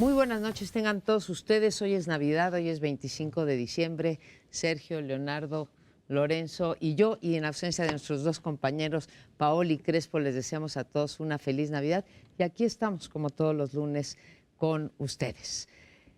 Muy buenas noches, tengan todos ustedes. Hoy es Navidad, hoy es 25 de diciembre. Sergio, Leonardo, Lorenzo y yo, y en ausencia de nuestros dos compañeros, Paoli y Crespo, les deseamos a todos una feliz Navidad. Y aquí estamos, como todos los lunes, con ustedes.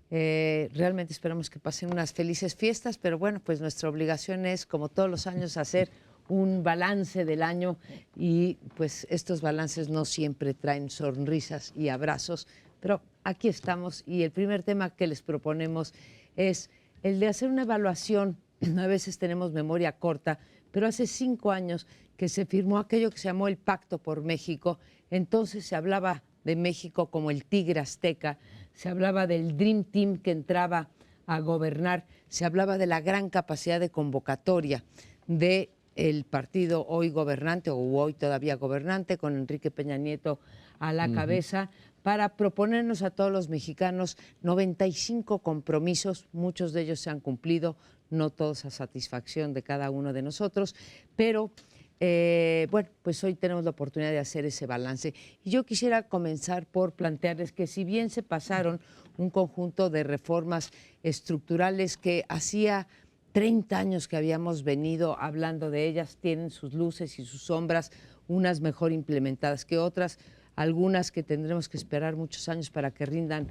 Realmente esperamos que pasen unas felices fiestas, pero bueno, pues nuestra obligación es, como todos los años, hacer un balance del año y pues estos balances no siempre traen sonrisas y abrazos, pero aquí estamos y el primer tema que les proponemos es el de hacer una evaluación. A veces tenemos memoria corta, pero hace 5 años que se firmó aquello que se llamó el Pacto por México. Entonces se hablaba de México como el tigre azteca, se hablaba del Dream Team que entraba a gobernar, se hablaba de la gran capacidad de convocatoria del partido hoy gobernante, o hoy todavía gobernante, con Enrique Peña Nieto a la cabeza, para proponernos a todos los mexicanos 95 compromisos. Muchos de ellos se han cumplido, no todos a satisfacción de cada uno de nosotros, pero bueno, pues hoy tenemos la oportunidad de hacer ese balance. Y yo quisiera comenzar por plantearles que si bien se pasaron un conjunto de reformas estructurales que hacía 30 años que habíamos venido hablando de ellas, tienen sus luces y sus sombras, unas mejor implementadas que otras, algunas que tendremos que esperar muchos años para que rindan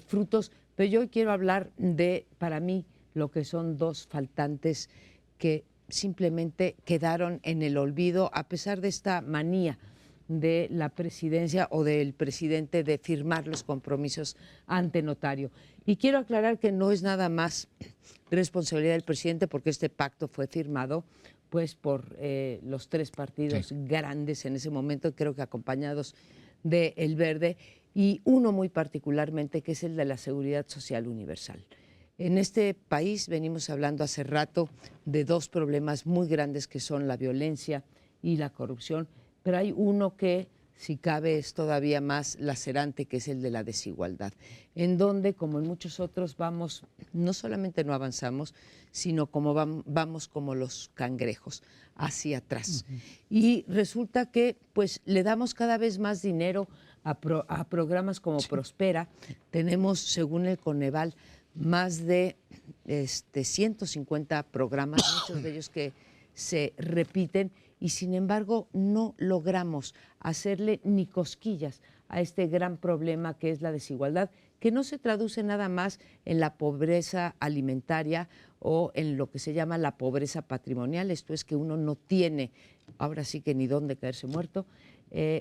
frutos, pero yo hoy quiero hablar de, para mí, lo que son dos faltantes que simplemente quedaron en el olvido a pesar de esta manía de la presidencia o del presidente de firmar los compromisos ante notario. Y quiero aclarar que no es nada más responsabilidad del presidente, porque este pacto fue firmado pues por los tres partidos grandes en ese momento, creo que acompañados de El Verde, y uno muy particularmente, que es el de la Seguridad Social Universal. En este país venimos hablando hace rato de dos problemas muy grandes que son la violencia y la corrupción, pero hay uno que, si cabe, es todavía más lacerante, que es el de la desigualdad, en donde, como en muchos otros, vamos, no solamente no avanzamos, sino como vamos como los cangrejos, hacia atrás. Y resulta que pues le damos cada vez más dinero a programas como Prospera. Tenemos, según el Coneval, más de 150 programas, muchos de ellos que se repiten, y sin embargo no logramos hacerle ni cosquillas a este gran problema que es la desigualdad, que no se traduce nada más en la pobreza alimentaria o en lo que se llama la pobreza patrimonial, esto es que uno no tiene, ahora sí que ni dónde caerse muerto,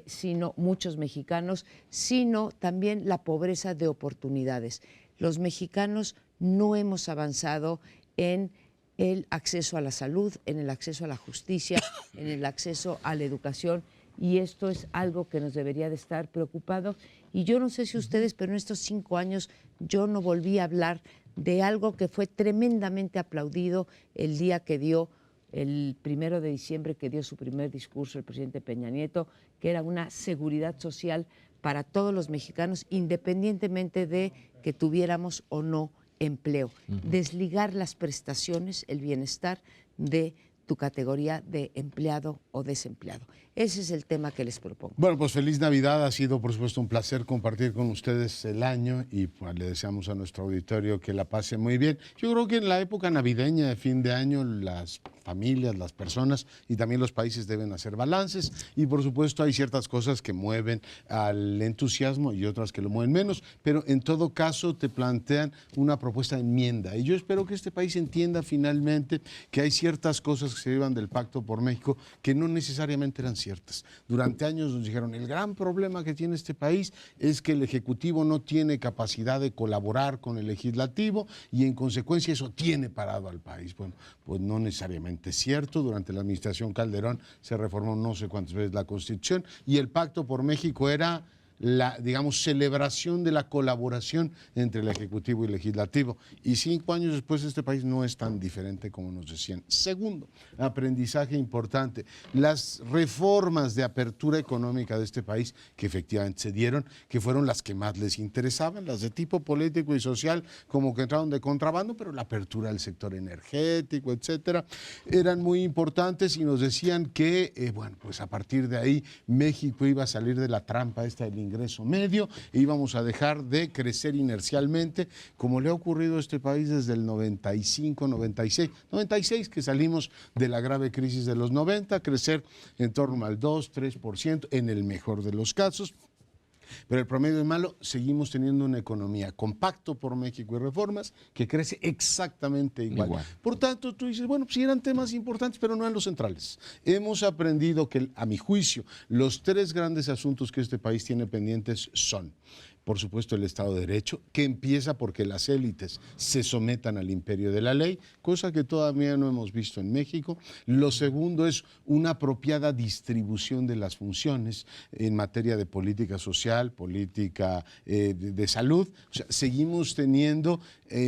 sino muchos mexicanos, sino también la pobreza de oportunidades. Los mexicanos no hemos avanzado en el acceso a la salud, en el acceso a la justicia, en el acceso a la educación, y esto es algo que nos debería de estar preocupado. Y yo no sé si ustedes, pero en estos 5 años yo no volví a hablar de algo que fue tremendamente aplaudido el día que dio, el 1 de diciembre, que dio su primer discurso el presidente Peña Nieto, que era una seguridad social para todos los mexicanos, independientemente de que tuviéramos o no empleo. Desligar las prestaciones, el bienestar, de tu categoría de empleado o desempleado. Ese es el tema que les propongo. Bueno, pues feliz Navidad. Ha sido, por supuesto, un placer compartir con ustedes el año y pues, le deseamos a nuestro auditorio que la pase muy bien. Yo creo que en la época navideña de fin de año, las familias, las personas y también los países deben hacer balances, y por supuesto hay ciertas cosas que mueven al entusiasmo y otras que lo mueven menos, pero en todo caso te plantean una propuesta de enmienda, y yo espero que este país entienda finalmente que hay ciertas cosas que se llevan del Pacto por México que no necesariamente eran ciertas. Durante años nos dijeron, el gran problema que tiene este país es que el Ejecutivo no tiene capacidad de colaborar con el Legislativo y en consecuencia eso tiene parado al país. Bueno, pues no necesariamente es cierto. Durante la administración Calderón se reformó no sé cuántas veces la Constitución, y el Pacto por México era la, digamos, celebración de la colaboración entre el Ejecutivo y el Legislativo. Y 5 años después este país no es tan diferente como nos decían. Segundo, aprendizaje importante, las reformas de apertura económica de este país que efectivamente se dieron, que fueron las que más les interesaban, las de tipo político y social, como que entraron de contrabando, pero la apertura del sector energético, etcétera, eran muy importantes, y nos decían que, bueno, pues a partir de ahí México iba a salir de la trampa esta del ingreso medio e íbamos a dejar de crecer inercialmente, como le ha ocurrido a este país desde el 95, 96 que salimos de la grave crisis de los 90, crecer en torno al 2, 3% en el mejor de los casos. Pero el promedio es malo, seguimos teniendo una economía con Pacto por México y reformas que crece exactamente igual. Por tanto, tú dices, bueno, pues sí eran temas importantes, pero no eran los centrales. Hemos aprendido que, a mi juicio, los tres grandes asuntos que este país tiene pendientes son: por supuesto, el Estado de Derecho, que empieza porque las élites se sometan al imperio de la ley, cosa que todavía no hemos visto en México. Lo segundo es una apropiada distribución de las funciones en materia de política social, política de salud. O sea, seguimos teniendo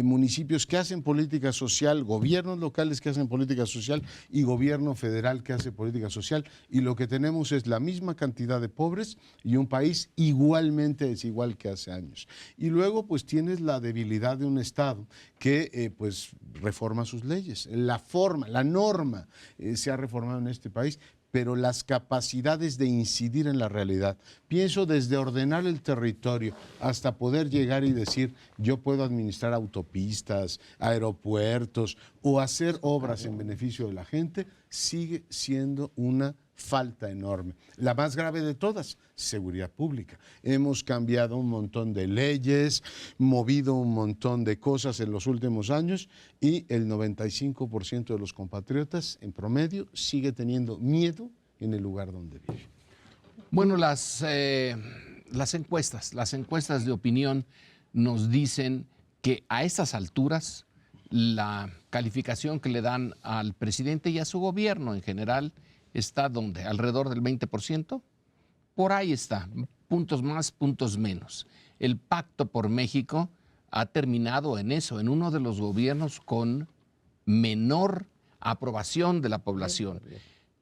municipios que hacen política social, gobiernos locales que hacen política social y gobierno federal que hace política social. Y lo que tenemos es la misma cantidad de pobres y un país igualmente desigual que hace años. Y luego pues tienes la debilidad de un Estado que pues reforma sus leyes. La forma, la norma se ha reformado en este país, pero las capacidades de incidir en la realidad, pienso desde ordenar el territorio hasta poder llegar y decir, yo puedo administrar autopistas, aeropuertos o hacer obras en beneficio de la gente, sigue siendo una falta enorme. La más grave de todas, seguridad pública. Hemos cambiado un montón de leyes, movido un montón de cosas en los últimos años y el 95% de los compatriotas en promedio sigue teniendo miedo en el lugar donde vive. Bueno, las encuestas de opinión nos dicen que a estas alturas la calificación que le dan al presidente y a su gobierno en general está ¿dónde? Alrededor del 20%. Por ahí está, puntos más, puntos menos. El Pacto por México ha terminado en eso, en uno de los gobiernos con menor aprobación de la población.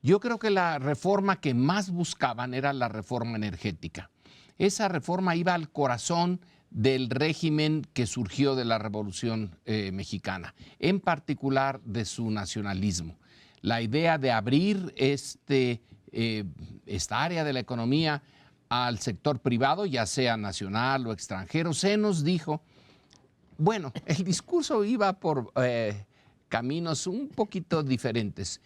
Yo creo que la reforma que más buscaban era la reforma energética. Esa reforma iba al corazón del régimen que surgió de la Revolución Mexicana, en particular de su nacionalismo. La idea de abrir esta área de la economía al sector privado, ya sea nacional o extranjero, se nos dijo, bueno, el discurso iba por caminos un poquito diferentes.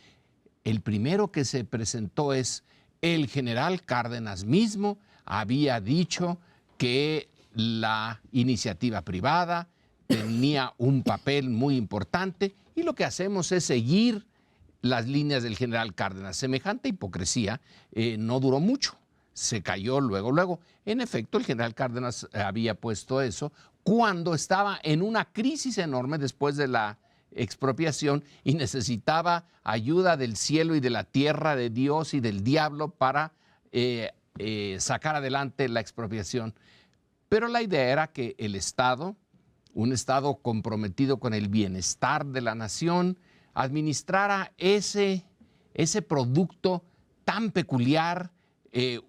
El primero que se presentó es el general Cárdenas mismo había dicho que la iniciativa privada tenía un papel muy importante y lo que hacemos es seguir las líneas del general Cárdenas. Semejante hipocresía no duró mucho, se cayó luego. En efecto, el general Cárdenas había puesto eso cuando estaba en una crisis enorme después de la expropiación y necesitaba ayuda del cielo y de la tierra, de Dios y del diablo para sacar adelante la expropiación. Pero la idea era que el Estado, un Estado comprometido con el bienestar de la nación, administrara ese producto tan peculiar,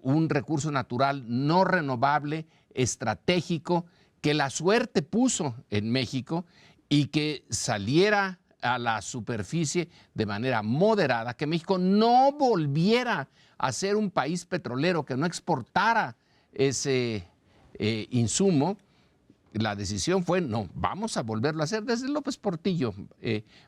un recurso natural no renovable, estratégico, que la suerte puso en México y que saliera a la superficie de manera moderada, que México no volviera a ser un país petrolero, que no exportara ese insumo. La decisión fue, no, vamos a volverlo a hacer desde López Portillo,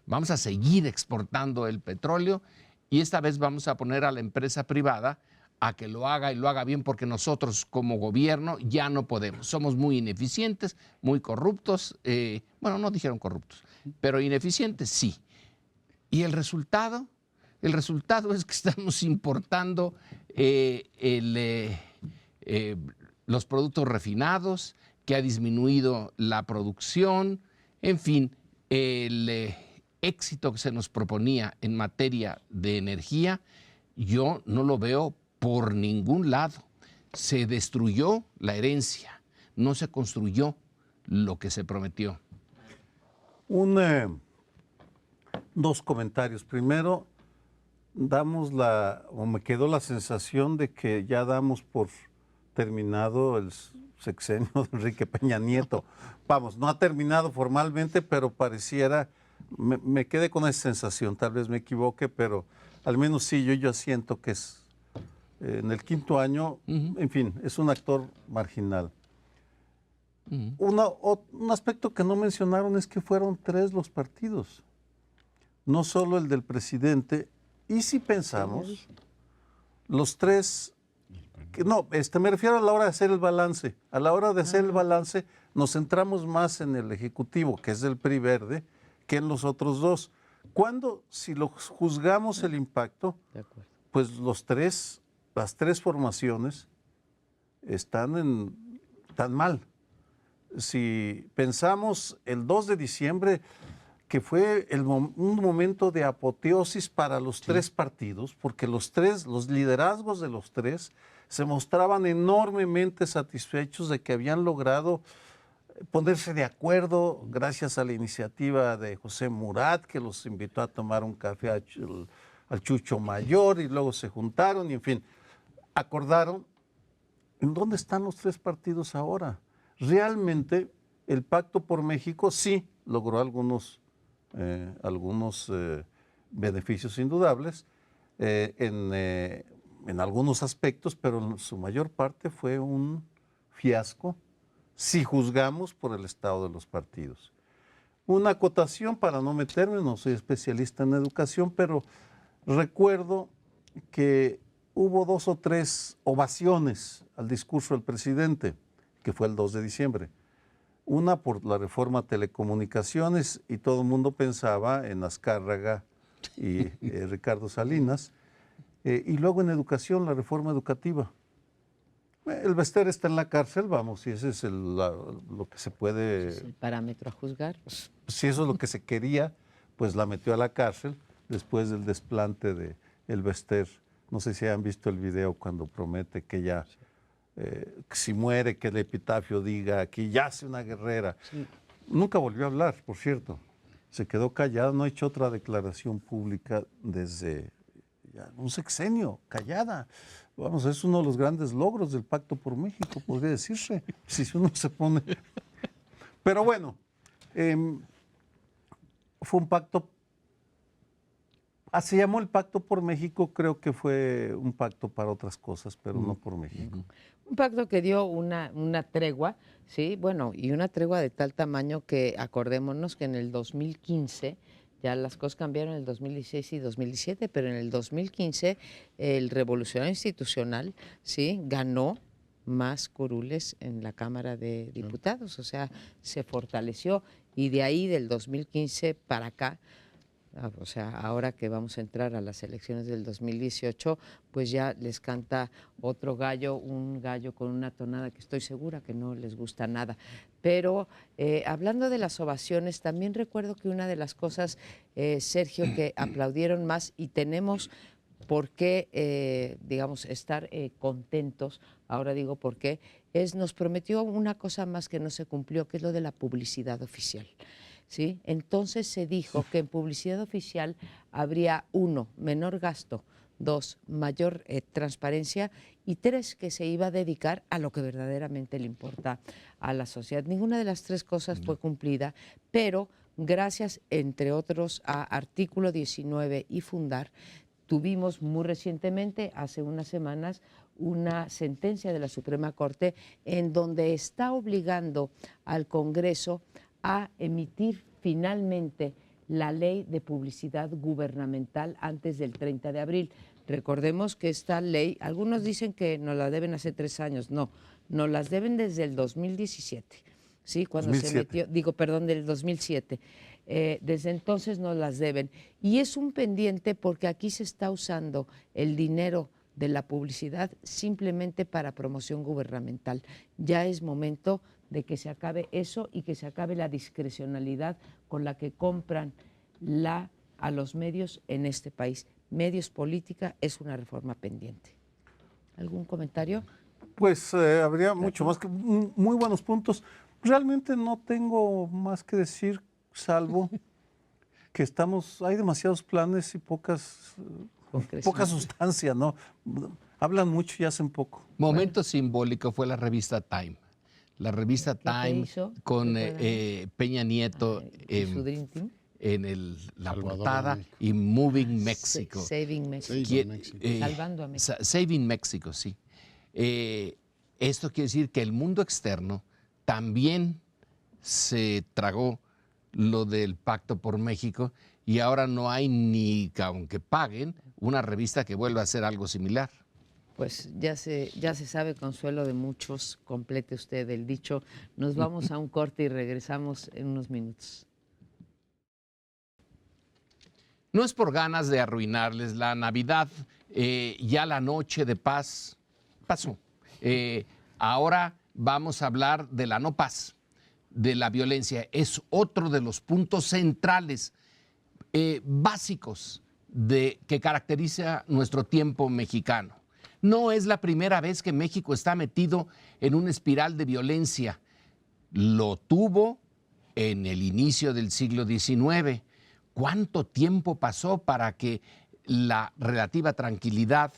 vamos a seguir exportando el petróleo y esta vez vamos a poner a la empresa privada a que lo haga y lo haga bien porque nosotros como gobierno ya no podemos. Somos muy ineficientes, muy corruptos, bueno, no dijeron corruptos, pero ineficientes sí. ¿Y el resultado? El resultado es que estamos importando los productos refinados, que ha disminuido la producción, en fin, el éxito que se nos proponía en materia de energía, yo no lo veo por ningún lado. Se destruyó la herencia, no se construyó lo que se prometió. Dos comentarios. Primero, me quedó la sensación de que ya damos por terminado el sexenio de Enrique Peña Nieto. Vamos, no ha terminado formalmente, pero pareciera, me quedé con esa sensación, tal vez me equivoque, pero al menos sí, yo siento que es en el quinto año, en fin, es un actor marginal. Un aspecto que no mencionaron es que fueron 3 los partidos, no solo el del presidente. Y si pensamos, los 3, me refiero a la hora de hacer el balance. A la hora de hacer el balance nos centramos más en el Ejecutivo, que es del PRI Verde, que en los otros 2. Si lo juzgamos el impacto, pues las 3 formaciones están mal. Si pensamos el 2 de diciembre, que fue un momento de apoteosis para los 3 partidos, porque los liderazgos de los 3 se mostraban enormemente satisfechos de que habían logrado ponerse de acuerdo gracias a la iniciativa de José Murat, que los invitó a tomar un café al Chucho Mayor, y luego se juntaron y, en fin, acordaron. ¿En dónde están los 3 partidos ahora? Realmente el Pacto por México sí logró algunos beneficios indudables en algunos aspectos, pero en su mayor parte fue un fiasco si juzgamos por el estado de los partidos. Una acotación para no meterme, no soy especialista en educación, pero recuerdo que hubo 2 o 3 ovaciones al discurso del presidente, que fue el 2 de diciembre. Una por la reforma a telecomunicaciones, y todo el mundo pensaba en Azcárraga y Ricardo Salinas, y luego en educación, la reforma educativa. El Bester está en la cárcel, vamos, y ese es lo que se puede... ¿Es el parámetro a juzgar? Si eso es lo que se quería, pues la metió a la cárcel después del desplante de el Bester. No sé si han visto el video cuando promete que ya... si muere, que el epitafio diga que yace una guerrera. Sí. Nunca volvió a hablar, por cierto. Se quedó callada, no ha hecho otra declaración pública desde ya un sexenio, callada. Vamos, es uno de los grandes logros del Pacto por México, podría decirse, si uno se pone... Pero bueno, fue un pacto... se llamó el Pacto por México, creo que fue un pacto para otras cosas, pero no por México. Un pacto que dio una tregua, ¿sí? Bueno, y una tregua de tal tamaño que acordémonos que en el 2015, ya las cosas cambiaron en el 2016 y 2017, pero en el 2015 el Revolucionario Institucional, ¿sí?, ganó más curules en la Cámara de Diputados, o sea, se fortaleció, y de ahí del 2015 para acá, o sea, ahora que vamos a entrar a las elecciones del 2018, pues ya les canta otro gallo, un gallo con una tonada que estoy segura que no les gusta nada. Pero hablando de las ovaciones, también recuerdo que una de las cosas, Sergio, que aplaudieron más, y tenemos por qué, digamos, estar contentos, ahora digo por qué, nos prometió una cosa más que no se cumplió, que es lo de la publicidad oficial. ¿Sí? Entonces se dijo que en publicidad oficial habría 1, menor gasto, 2, mayor transparencia, y 3, que se iba a dedicar a lo que verdaderamente le importa a la sociedad. Ninguna de las 3 cosas fue cumplida, pero gracias, entre otros, a Artículo 19 y Fundar, tuvimos muy recientemente, hace unas semanas, una sentencia de la Suprema Corte en donde está obligando al Congreso a emitir finalmente la ley de publicidad gubernamental antes del 30 de abril. Recordemos que esta ley, algunos dicen que nos la deben hace 3 años, no, nos las deben desde el 2017, ¿sí? Cuando 2007. Del 2007. Desde entonces nos las deben. Y es un pendiente porque aquí se está usando el dinero de la publicidad simplemente para promoción gubernamental. Ya es momento de que se acabe eso y que se acabe la discrecionalidad con la que compran a los medios en este país. Medios política es una reforma pendiente. ¿Algún comentario? Pues habría mucho más, que muy buenos puntos. Realmente no tengo más que decir, salvo que hay demasiados planes y poca sustancia, ¿no? Hablan mucho y hacen poco. Momento simbólico fue la revista Time. La revista Time con Peña Nieto. ¿Y su Dream Team? la Salvador de portada México. y Moving Mexico. Saving Mexico. Saving Mexico. Salvando a México. Saving Mexico, sí. Esto quiere decir que el mundo externo también se tragó lo del Pacto por México y ahora no hay ni, aunque paguen, una revista que vuelva a hacer algo similar. Pues ya se sabe, consuelo de muchos, complete usted el dicho. Nos vamos a un corte y regresamos en unos minutos. No es por ganas de arruinarles la Navidad, ya la noche de paz pasó. Ahora vamos a hablar de la no paz, de la violencia. Es otro de los puntos centrales, básicos, que caracteriza nuestro tiempo mexicano. No es la primera vez que México está metido en una espiral de violencia. Lo tuvo en el inicio del siglo XIX. ¿Cuánto tiempo pasó para que la relativa tranquilidad,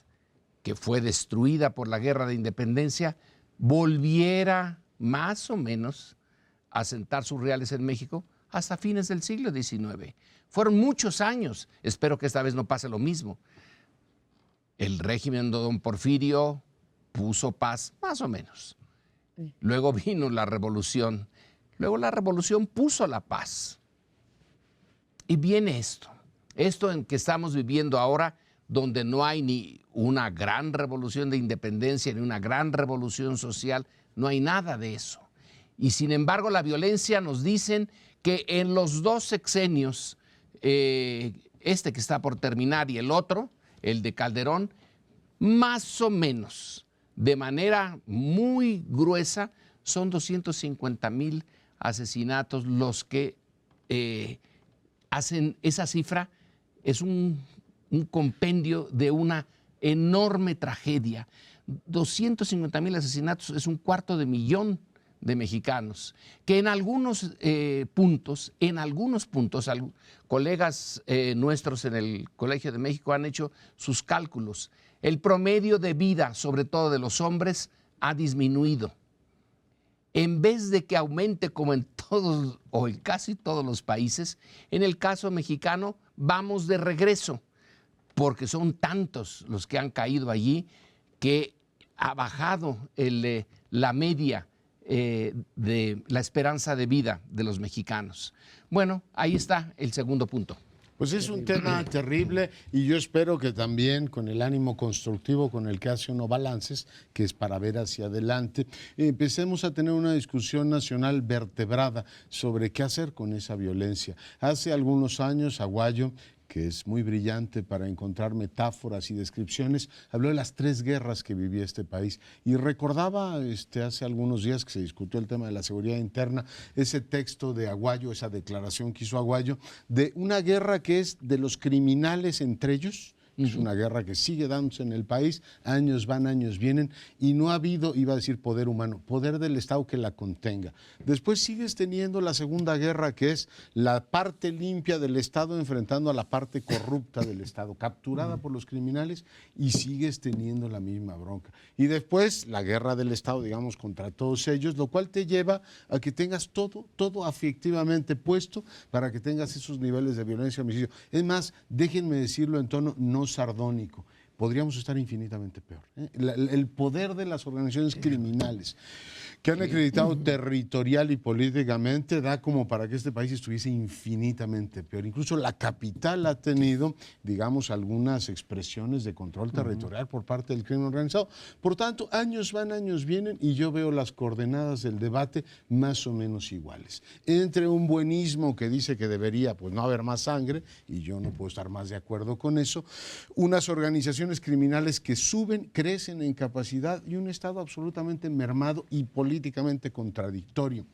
que fue destruida por la Guerra de Independencia, volviera más o menos a sentar sus reales en México? Hasta fines del siglo XIX. Fueron muchos años. Espero que esta vez no pase lo mismo. El régimen de don Porfirio puso paz, más o menos. Luego vino la revolución. Luego la revolución puso la paz. Y viene esto en que estamos viviendo ahora, donde no hay ni una gran revolución de independencia, ni una gran revolución social, no hay nada de eso. Y sin embargo, la violencia, nos dicen que en los dos sexenios, este que está por terminar y el otro, el de Calderón, más o menos, de manera muy gruesa, son 250,000 asesinatos los que hacen esa cifra. Es un compendio de una enorme tragedia. 250,000 asesinatos es 250,000 de mexicanos, que en algunos puntos, colegas nuestros en el Colegio de México han hecho sus cálculos. El promedio de vida, sobre todo de los hombres, ha disminuido. En vez de que aumente como en todos o en casi todos los países, en el caso mexicano vamos de regreso, porque son tantos los que han caído allí que ha bajado la media de la esperanza de vida de los mexicanos. Bueno, ahí está el segundo punto. Pues es un tema terrible y yo espero que también con el ánimo constructivo con el que hace uno balances, que es para ver hacia adelante, empecemos a tener una discusión nacional vertebrada sobre qué hacer con esa violencia. Hace algunos años, Aguayo, que es muy brillante para encontrar metáforas y descripciones, habló de las 3 guerras que vivía este país y recordaba hace algunos días que se discutió el tema de la seguridad interna, ese texto de Aguayo, esa declaración que hizo Aguayo, de una guerra que es de los criminales entre ellos. Es una guerra que sigue dándose en el país, años van, años vienen, y no ha habido, iba a decir poder humano, poder del Estado que la contenga. Después sigues teniendo la Segunda Guerra, que es la parte limpia del Estado enfrentando a la parte corrupta del Estado, capturada por los criminales, y sigues teniendo la misma bronca. Y después la guerra del Estado, digamos, contra todos ellos, lo cual te lleva a que tengas todo afectivamente puesto para que tengas esos niveles de violencia y homicidio. Es más, déjenme decirlo en tono no sardónico, podríamos estar infinitamente peor. El poder de las organizaciones criminales que han acreditado territorial y políticamente da como para que este país estuviese infinitamente peor. Incluso la capital ha tenido, digamos, algunas expresiones de control territorial por parte del crimen organizado. Por tanto, años van, años vienen y yo veo las coordenadas del debate más o menos iguales. Entre un buenismo que dice que debería pues no haber más sangre, y yo no puedo estar más de acuerdo con eso, unas organizaciones criminales que suben, crecen en capacidad y un Estado absolutamente mermado y políticamente contradictorio,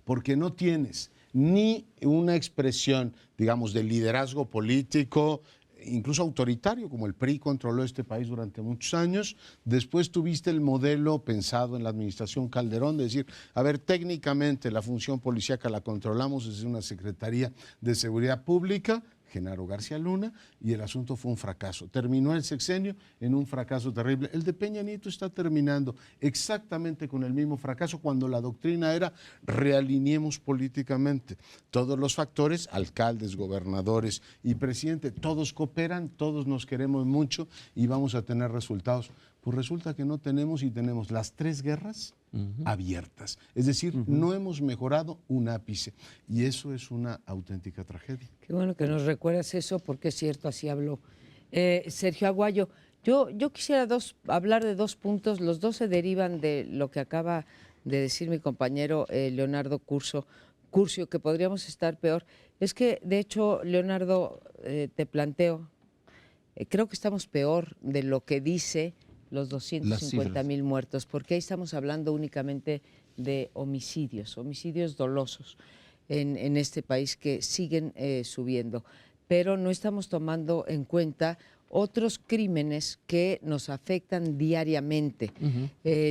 porque no tienes ni una expresión, digamos, de liderazgo político, incluso autoritario, como el PRI controló este país durante muchos años. Después tuviste el modelo pensado en la administración Calderón, de decir, a ver, técnicamente la función policíaca la controlamos desde una Secretaría de Seguridad Pública, Genaro García Luna, y el asunto fue un fracaso. Terminó el sexenio en un fracaso terrible. El de Peña Nieto está terminando exactamente con el mismo fracaso, cuando la doctrina era realineemos políticamente. Todos los factores, alcaldes, gobernadores y presidente, todos cooperan, todos nos queremos mucho y vamos a tener resultados. Pues resulta que no tenemos, y tenemos las 3 guerras abiertas. Es decir, no hemos mejorado un ápice, y eso es una auténtica tragedia. Qué bueno que nos recuerdas eso, porque es cierto, así habló Sergio Aguayo. Yo quisiera hablar de 2 puntos, los 2 se derivan de lo que acaba de decir mi compañero Leonardo Curcio, que podríamos estar peor. Es que, de hecho, Leonardo, te planteo, creo que estamos peor de lo que dice los 250,000 muertos, porque ahí estamos hablando únicamente de homicidios dolosos en este país que siguen subiendo, pero no estamos tomando en cuenta otros crímenes que nos afectan diariamente.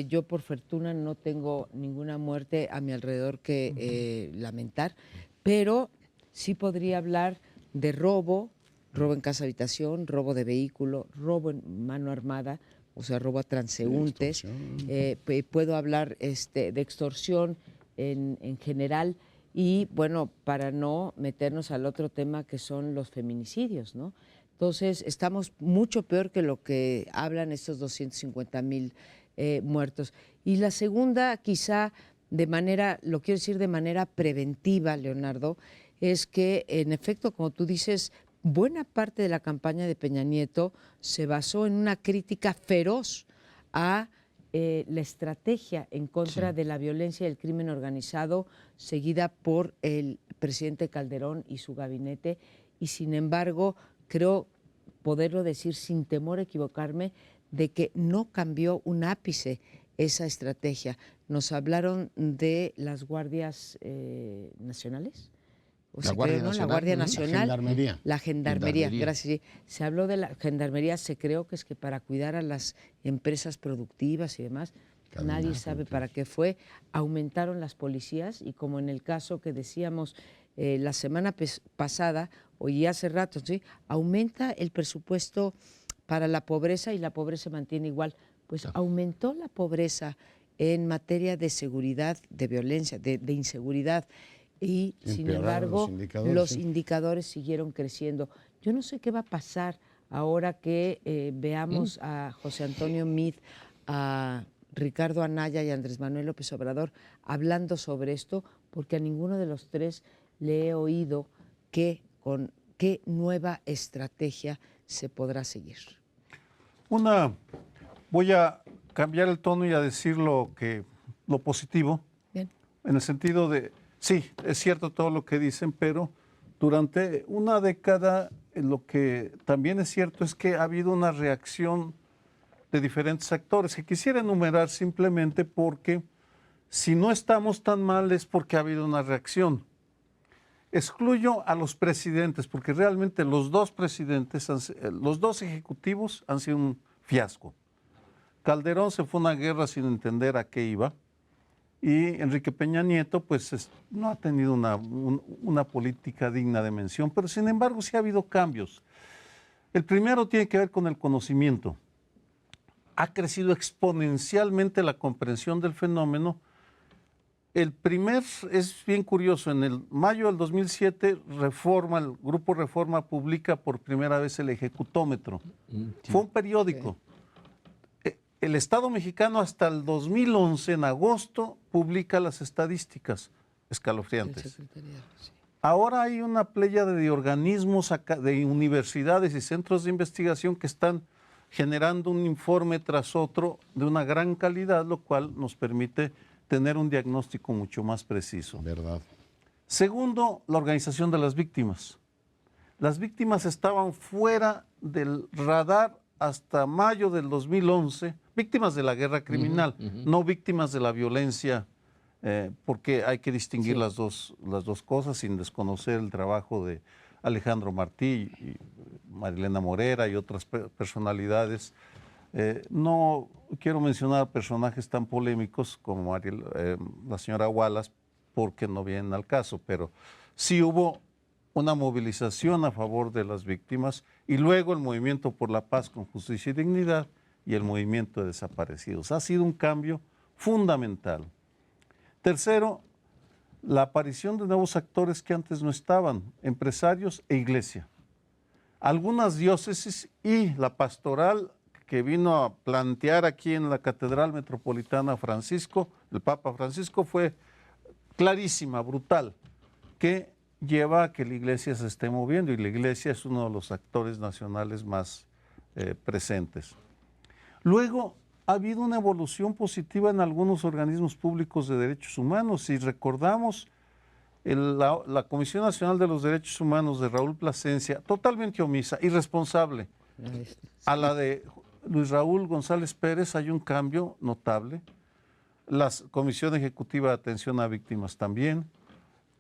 Yo, por fortuna, no tengo ninguna muerte a mi alrededor que lamentar, pero sí podría hablar de robo en casa habitación, robo de vehículo, robo en mano armada, o sea, robo a transeúntes. Puedo hablar de extorsión en general, y bueno, para no meternos al otro tema que son los feminicidios, ¿no? Entonces, estamos mucho peor que lo que hablan estos 250,000 muertos. Y la segunda, quizá lo quiero decir de manera preventiva, Leonardo, es que, en efecto, como tú dices, buena parte de la campaña de Peña Nieto se basó en una crítica feroz a la estrategia en contra de la violencia y el crimen organizado seguida por el presidente Calderón y su gabinete, y sin embargo creo poderlo decir sin temor a equivocarme de que no cambió un ápice esa estrategia. Nos hablaron de las guardias nacionales. La Guardia Nacional. La Gendarmería, gracias. Sí. Se habló de la Gendarmería, se creó que es que para cuidar a las empresas productivas y demás, nadie sabe para qué fue. Aumentaron las policías, y como en el caso que decíamos la semana pasada, y hace rato, ¿sí?, aumenta el presupuesto para la pobreza y la pobreza se mantiene igual. Pues aumentó la pobreza en materia de seguridad, de violencia, de inseguridad. Y, sin embargo, los indicadores siguieron creciendo. Yo no sé qué va a pasar ahora que veamos a José Antonio Meade, a Ricardo Anaya y a Andrés Manuel López Obrador hablando sobre esto, porque a ninguno de los 3 le he oído con qué nueva estrategia se podrá seguir. Voy a cambiar el tono y a decir lo positivo. Bien. En el sentido de, sí, es cierto todo lo que dicen, pero durante una década lo que también es cierto es que ha habido una reacción de diferentes actores, que quisiera enumerar simplemente porque si no estamos tan mal es porque ha habido una reacción. Excluyo a los presidentes, porque realmente los 2 presidentes, los 2 ejecutivos han sido un fiasco. Calderón se fue a una guerra sin entender a qué iba, y Enrique Peña Nieto pues no ha tenido una política digna de mención, pero sin embargo sí ha habido cambios. El primero tiene que ver con el conocimiento. Ha crecido exponencialmente la comprensión del fenómeno. Es bien curioso, en el mayo del 2007, el Grupo Reforma publica por primera vez el ejecutómetro. Fue un periódico. El Estado mexicano hasta el 2011, en agosto, publica las estadísticas escalofriantes. Ahora hay una pléyade de organismos, de universidades y centros de investigación que están generando un informe tras otro de una gran calidad, lo cual nos permite tener un diagnóstico mucho más preciso. ¿Verdad? Segundo, la organización de las víctimas. Las víctimas estaban fuera del radar hasta mayo del 2011, víctimas de la guerra criminal, no víctimas de la violencia, porque hay que distinguir las dos cosas sin desconocer el trabajo de Alejandro Martí y Marilena Morera y otras personalidades. No quiero mencionar personajes tan polémicos como la señora Wallace, porque no vienen al caso, pero sí hubo una movilización a favor de las víctimas y luego el movimiento por la paz con justicia y dignidad y el movimiento de desaparecidos. Ha sido un cambio fundamental. Tercero, la aparición de nuevos actores que antes no estaban, empresarios e iglesia. Algunas diócesis y la pastoral que vino a plantear aquí en la Catedral Metropolitana Francisco, el Papa Francisco, fue clarísima, brutal, que lleva a que la iglesia se esté moviendo y la iglesia es uno de los actores nacionales más presentes. Luego, ha habido una evolución positiva en algunos organismos públicos de derechos humanos. Si recordamos la Comisión Nacional de los Derechos Humanos de Raúl Plasencia, totalmente omisa, irresponsable. A la de Luis Raúl González Pérez hay un cambio notable. La Comisión Ejecutiva de Atención a Víctimas también,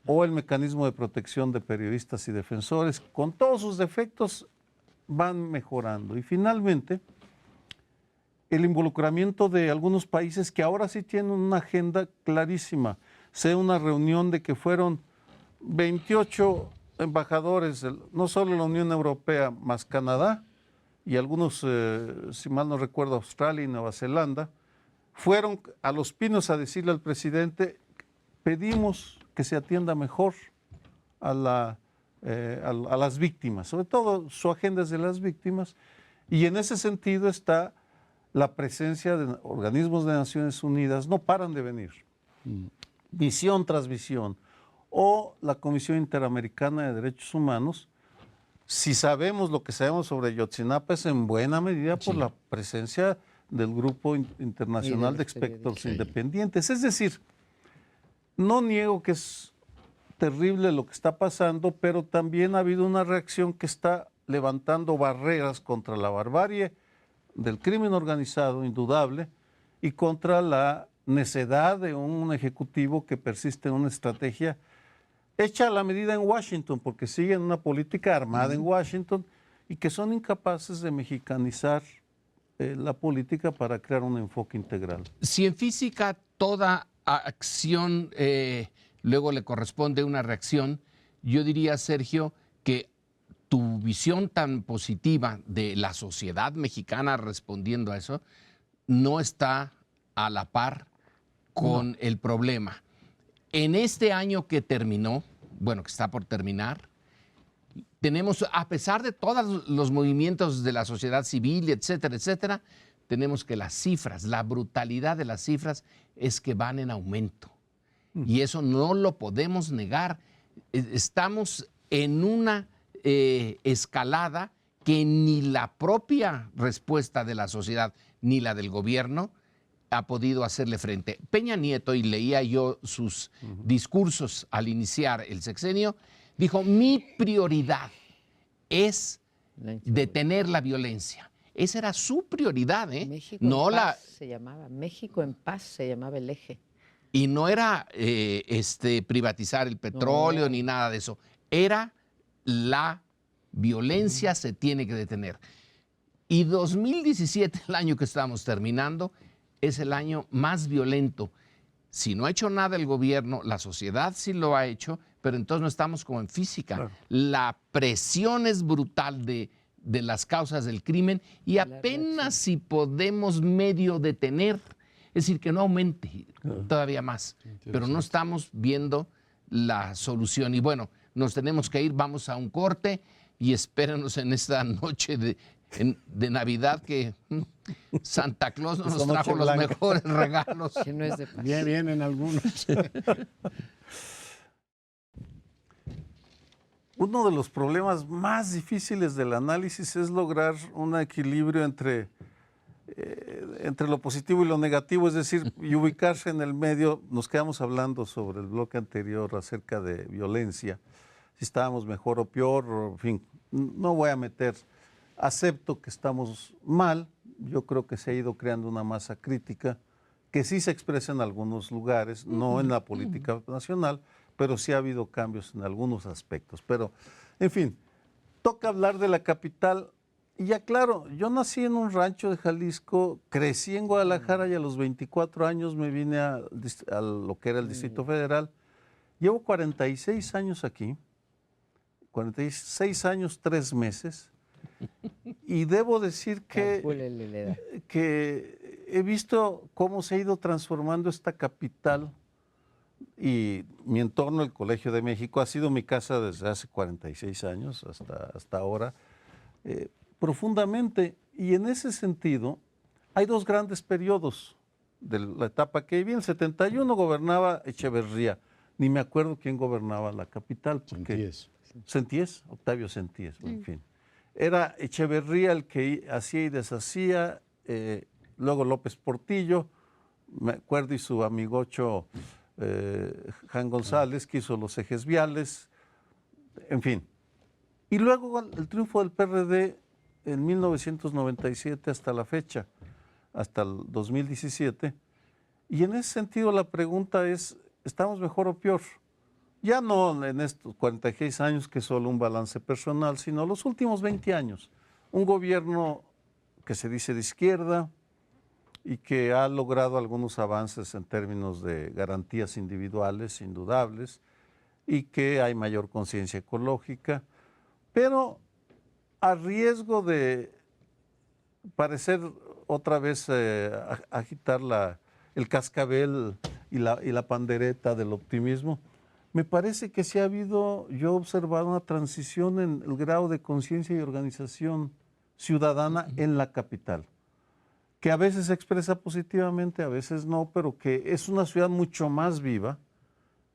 o el Mecanismo de Protección de Periodistas y Defensores, con todos sus defectos, van mejorando. Y finalmente, el involucramiento de algunos países que ahora sí tienen una agenda clarísima. Sé una reunión de que fueron 28 embajadores, no solo la Unión Europea, más Canadá, y algunos, si mal no recuerdo, Australia y Nueva Zelanda, fueron a Los Pinos a decirle al presidente, pedimos que se atienda mejor a las víctimas, sobre todo su agenda es de las víctimas, y en ese sentido está la presencia de organismos de Naciones Unidas, no paran de venir, visión tras visión, o la Comisión Interamericana de Derechos Humanos. Si sabemos lo que sabemos sobre Ayotzinapa es en buena medida por la presencia del Grupo Internacional de Expertos Independientes. Es decir, no niego que es terrible lo que está pasando, pero también ha habido una reacción que está levantando barreras contra la barbarie del crimen organizado, indudable, y contra la necedad de un ejecutivo que persiste en una estrategia hecha a la medida en Washington, porque siguen una política armada en Washington y que son incapaces de mexicanizar la política para crear un enfoque integral. Si en física toda acción luego le corresponde una reacción, yo diría, Sergio, que tu visión tan positiva de la sociedad mexicana respondiendo a eso no está a la par con el problema. En este año que terminó, bueno, que está por terminar, tenemos, a pesar de todos los movimientos de la sociedad civil, etcétera, etcétera, tenemos que las cifras, la brutalidad de las cifras es que van en aumento. Y eso no lo podemos negar. Estamos en una escalada que ni la propia respuesta de la sociedad ni la del gobierno ha podido hacerle frente. Peña Nieto, y leía yo sus discursos al iniciar el sexenio, dijo, mi prioridad es detener la violencia. Esa era su prioridad, ¿eh? México en Paz se llamaba. México en Paz se llamaba el eje. Y no era privatizar el petróleo ni nada de eso. Era la violencia se tiene que detener. Y 2017, el año que estamos terminando, es el año más violento. Si no ha hecho nada el gobierno, la sociedad sí lo ha hecho, pero entonces no estamos como en física. Claro. La presión es brutal de las causas del crimen y apenas si podemos medio detener, es decir, que no aumente todavía más, pero no estamos viendo la solución. Y bueno, nos tenemos que ir, vamos a un corte y espérenos en esta noche de Navidad que Santa Claus nos trajo los mejores regalos. Que no es de paz. Vienen algunos. Uno de los problemas más difíciles del análisis es lograr un equilibrio entre lo positivo y lo negativo, es decir, y ubicarse en el medio. Nos quedamos hablando sobre el bloque anterior acerca de violencia, si estábamos mejor o peor, en fin, no voy a meter. Acepto que estamos mal, yo creo que se ha ido creando una masa crítica que sí se expresa en algunos lugares, no en la política nacional, pero sí ha habido cambios en algunos aspectos. Pero, en fin, toca hablar de la capital. Y ya claro, yo nací en un rancho de Jalisco, crecí en Guadalajara y a los 24 años me vine a lo que era el Distrito Federal. Llevo 46 años aquí. 46 años, 3 meses. Y debo decir Calcúlele la edad. que he visto cómo se ha ido transformando esta capital y mi entorno, el Colegio de México, ha sido mi casa desde hace 46 años hasta ahora, profundamente. Y en ese sentido, hay 2 grandes periodos de la etapa que viví. En el 71 gobernaba Echeverría. Ni me acuerdo quién gobernaba la capital. Senties, Octavio Senties, en fin. Era Echeverría el que hacía y deshacía, luego López Portillo, me acuerdo, y su amigocho Jan González, que hizo los ejes viales, en fin. Y luego el triunfo del PRD en 1997 hasta la fecha, hasta el 2017. Y en ese sentido la pregunta es, ¿estamos mejor o peor? Ya no en estos 46 años, que es solo un balance personal, sino los últimos 20 años. Un gobierno que se dice de izquierda y que ha logrado algunos avances en términos de garantías individuales indudables y que hay mayor conciencia ecológica, pero a riesgo de parecer otra vez agitar el cascabel y la pandereta del optimismo, me parece que sí ha habido, yo he observado una transición en el grado de conciencia y organización ciudadana en la capital, que a veces se expresa positivamente, a veces no, pero que es una ciudad mucho más viva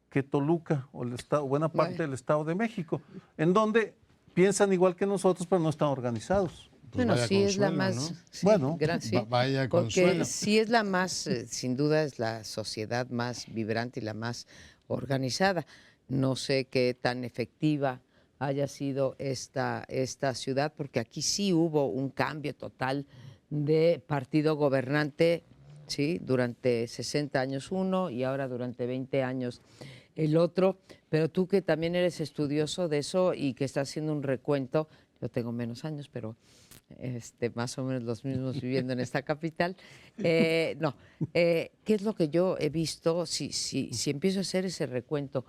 que Toluca o buena parte del Estado de México, en donde piensan igual que nosotros, pero no están organizados. Bueno, sí es la más, ¿no? sí, Bueno, sí, vaya porque consuelo. sí es la más, sin duda es la sociedad más vibrante y la más organizada. No sé qué tan efectiva haya sido esta ciudad, porque aquí sí hubo un cambio total de partido gobernante, sí, durante 60 años uno y ahora durante 20 años el otro. Pero tú, que también eres estudioso de eso y que estás haciendo un recuento, yo tengo menos años, pero más o menos los mismos viviendo en esta capital. ¿Qué es lo que yo he visto? Si empiezo a hacer ese recuento,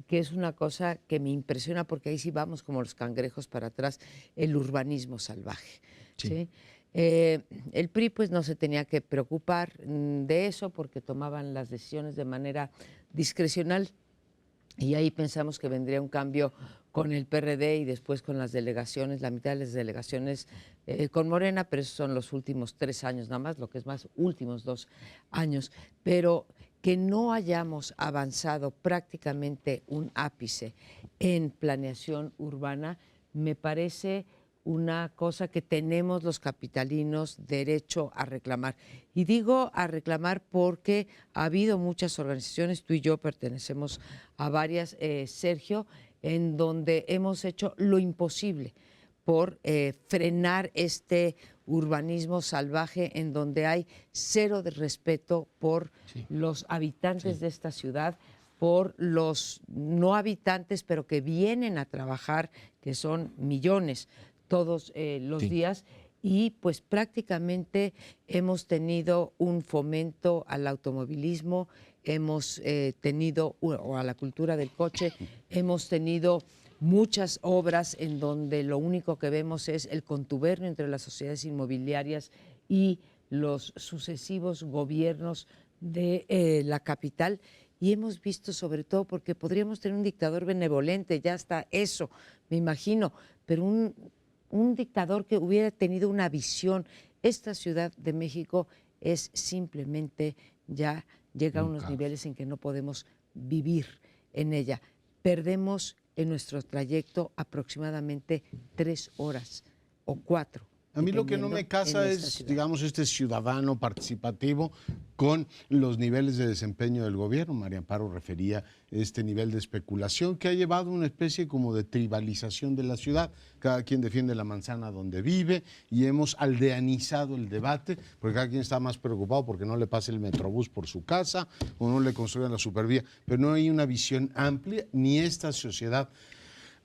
que es una cosa que me impresiona, porque ahí sí vamos como los cangrejos para atrás, el urbanismo salvaje. ¿Sí? El PRI pues no se tenía que preocupar de eso, porque tomaban las decisiones de manera discrecional, y ahí pensamos que vendría un cambio con el PRD y después con las delegaciones, la mitad de las delegaciones con Morena, pero esos son los últimos 3 años nada más, lo que es más, últimos 2 años. Pero que no hayamos avanzado prácticamente un ápice en planeación urbana, me parece una cosa que tenemos los capitalinos derecho a reclamar. Y digo a reclamar porque ha habido muchas organizaciones, tú y yo pertenecemos a varias, Sergio, en donde hemos hecho lo imposible por frenar este urbanismo salvaje, en donde hay cero de respeto por los habitantes de esta ciudad, por los no habitantes, pero que vienen a trabajar, que son millones todos los días, y pues prácticamente hemos tenido un fomento al automovilismo, hemos tenido, o a la cultura del coche, hemos tenido muchas obras en donde lo único que vemos es el contubernio entre las sociedades inmobiliarias y los sucesivos gobiernos de la capital. Y hemos visto, sobre todo, porque podríamos tener un dictador benevolente, ya está eso, me imagino, pero un dictador que hubiera tenido una visión. Esta Ciudad de México es simplemente, ya llega a unos niveles en que no podemos vivir en ella. Perdemos en nuestro trayecto aproximadamente 3 horas o 4. A mí lo que no me casa es, digamos, este ciudadano participativo con los niveles de desempeño del gobierno. María Amparo refería este nivel de especulación que ha llevado a una especie como de tribalización de la ciudad. Cada quien defiende la manzana donde vive y hemos aldeanizado el debate, porque cada quien está más preocupado porque no le pase el metrobús por su casa o no le construyan la supervía, pero no hay una visión amplia, ni esta sociedad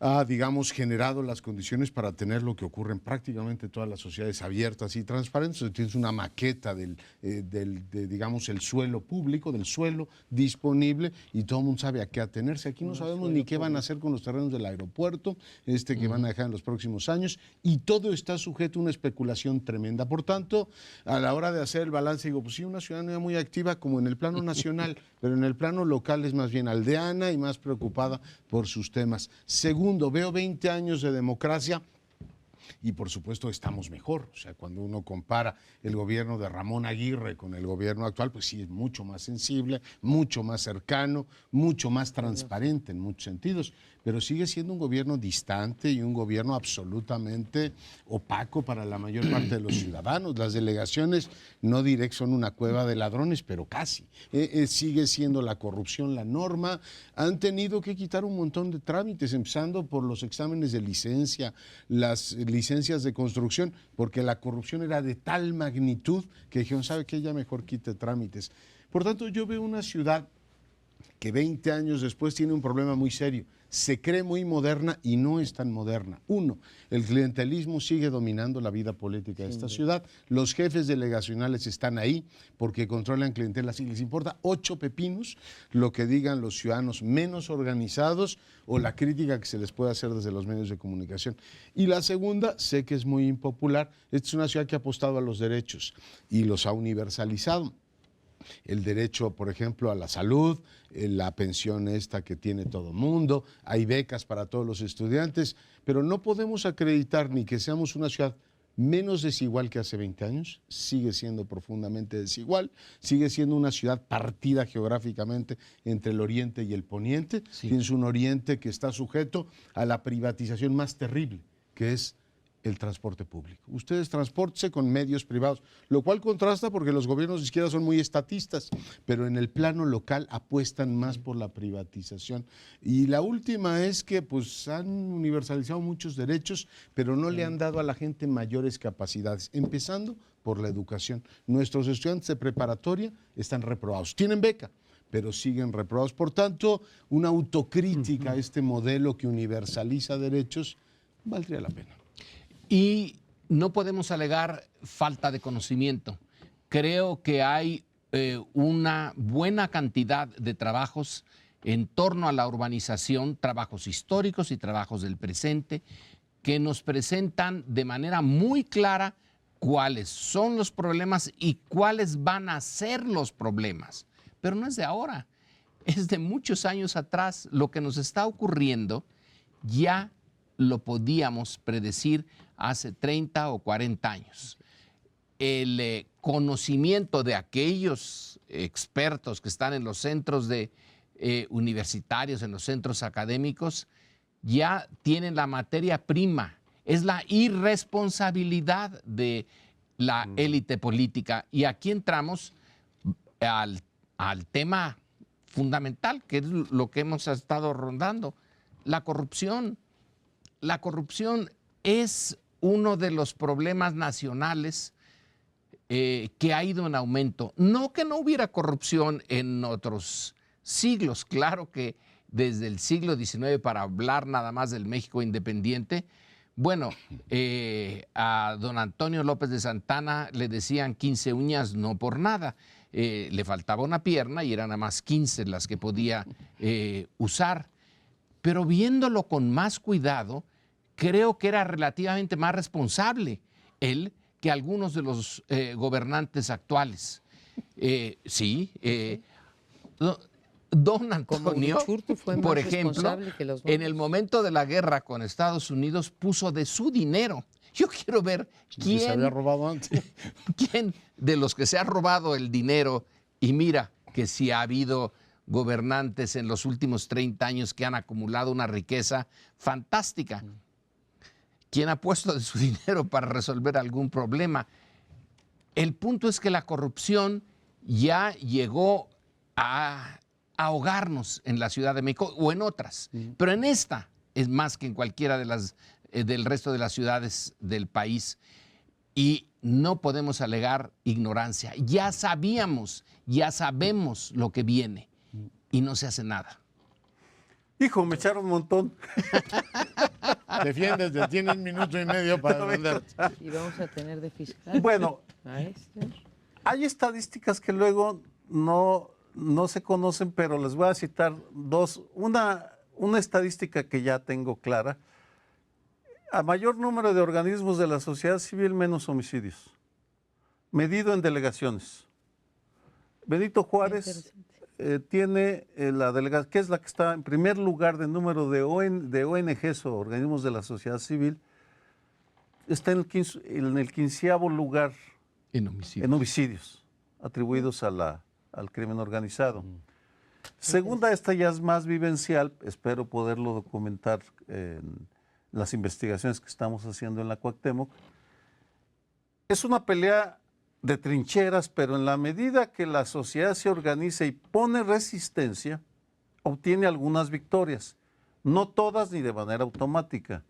ha, digamos, generado las condiciones para tener lo que ocurre en prácticamente todas las sociedades abiertas y transparentes. Tienes una maqueta digamos, el suelo público, del suelo disponible, y todo el mundo sabe a qué atenerse. Aquí no sabemos ni qué van a hacer con los terrenos del aeropuerto, que van a dejar en los próximos años, y todo está sujeto a una especulación tremenda. Por tanto, a la hora de hacer el balance, digo, pues sí, una ciudadanía muy activa como en el plano nacional, pero en el plano local es más bien aldeana y más preocupada por sus temas. Segundo, veo 20 años de democracia y por supuesto estamos mejor. O sea, cuando uno compara el gobierno de Ramón Aguirre con el gobierno actual, pues sí es mucho más sensible, mucho más cercano, mucho más transparente en muchos sentidos, pero sigue siendo un gobierno distante y un gobierno absolutamente opaco para la mayor parte de los ciudadanos. Las delegaciones, no diré que son una cueva de ladrones, pero casi. Sigue siendo la corrupción la norma. Han tenido que quitar un montón de trámites, empezando por los exámenes de licencia, las licencias de construcción, porque la corrupción era de tal magnitud que dijeron, ¿sabe qué? Ya mejor quite trámites. Por tanto, yo veo una ciudad que 20 años después tiene un problema muy serio. Se cree muy moderna y no es tan moderna. Uno, el clientelismo sigue dominando la vida política de esta ciudad. Los jefes delegacionales están ahí porque controlan clientelas y les importa 8 pepinos lo que digan los ciudadanos menos organizados o la crítica que se les puede hacer desde los medios de comunicación. Y la segunda, sé que es muy impopular, esta es una ciudad que ha apostado a los derechos y los ha universalizado. El derecho, por ejemplo, a la salud, la pensión esta que tiene todo el mundo, hay becas para todos los estudiantes, pero no podemos acreditar ni que seamos una ciudad menos desigual que hace 20 años, sigue siendo profundamente desigual, sigue siendo una ciudad partida geográficamente entre el oriente y el poniente. Sí. Tienes un oriente que está sujeto a la privatización más terrible, que es el transporte público. Ustedes transpórtense con medios privados, lo cual contrasta porque los gobiernos de izquierda son muy estatistas, pero en el plano local apuestan más por la privatización. Y la última es que pues han universalizado muchos derechos, pero no le han dado a la gente mayores capacidades, empezando por la educación. Nuestros estudiantes de preparatoria están reprobados, tienen beca, pero siguen reprobados. Por tanto, una autocrítica a este modelo que universaliza derechos valdría la pena. Y no podemos alegar falta de conocimiento. Creo que hay una buena cantidad de trabajos en torno a la urbanización, trabajos históricos y trabajos del presente, que nos presentan de manera muy clara cuáles son los problemas y cuáles van a ser los problemas. Pero no es de ahora, es de muchos años atrás. Lo que nos está ocurriendo ya lo podíamos predecir hace 30 o 40 años. El conocimiento de aquellos expertos que están en los centros universitarios, en los centros académicos, ya tienen la materia prima. Es la irresponsabilidad de la élite política. Y aquí entramos al tema fundamental, que es lo que hemos estado rondando, la corrupción. La corrupción es uno de los problemas nacionales que ha ido en aumento. No que no hubiera corrupción en otros siglos, claro que desde el siglo XIX, para hablar nada más del México independiente, bueno, a don Antonio López de Santana le decían 15 uñas no por nada. Le faltaba una pierna y eran nada más 15 las que podía usar. Pero viéndolo con más cuidado, creo que era relativamente más responsable él que algunos de los gobernantes actuales. Don Antonio, por ejemplo, en el momento de la guerra con Estados Unidos puso de su dinero. Yo quiero ver quién se había robado antes. ¿Quién de los que se ha robado el dinero? Y mira que sí ha habido gobernantes en los últimos 30 años que han acumulado una riqueza fantástica. ¿Quién ha puesto de su dinero para resolver algún problema? El punto es que la corrupción ya llegó a ahogarnos en la Ciudad de México o en otras, pero en esta es más que en cualquiera de las del resto de las ciudades del país. Y no podemos alegar ignorancia. Ya sabíamos, ya sabemos lo que viene y no se hace nada. Hijo, me echaron un montón. Defiéndete, tienes 1 minuto y medio para defender. Y vamos a tener de fiscal Bueno, a este. hay estadísticas que luego no se conocen, pero les voy a citar dos. Una estadística que ya tengo clara. A mayor número de organismos de la sociedad civil, menos homicidios. Medido en delegaciones. Benito Juárez tiene la delegación, que es la que está en primer lugar de número de ONGs o organismos de la sociedad civil, está en el 15º lugar En homicidio. en homicidios atribuidos al crimen organizado. Segunda, esta ya es más vivencial, espero poderlo documentar en las investigaciones que estamos haciendo en la Cuauhtémoc. Es una pelea de trincheras, pero en la medida que la sociedad se organiza y pone resistencia, obtiene algunas victorias. No todas ni de manera automática.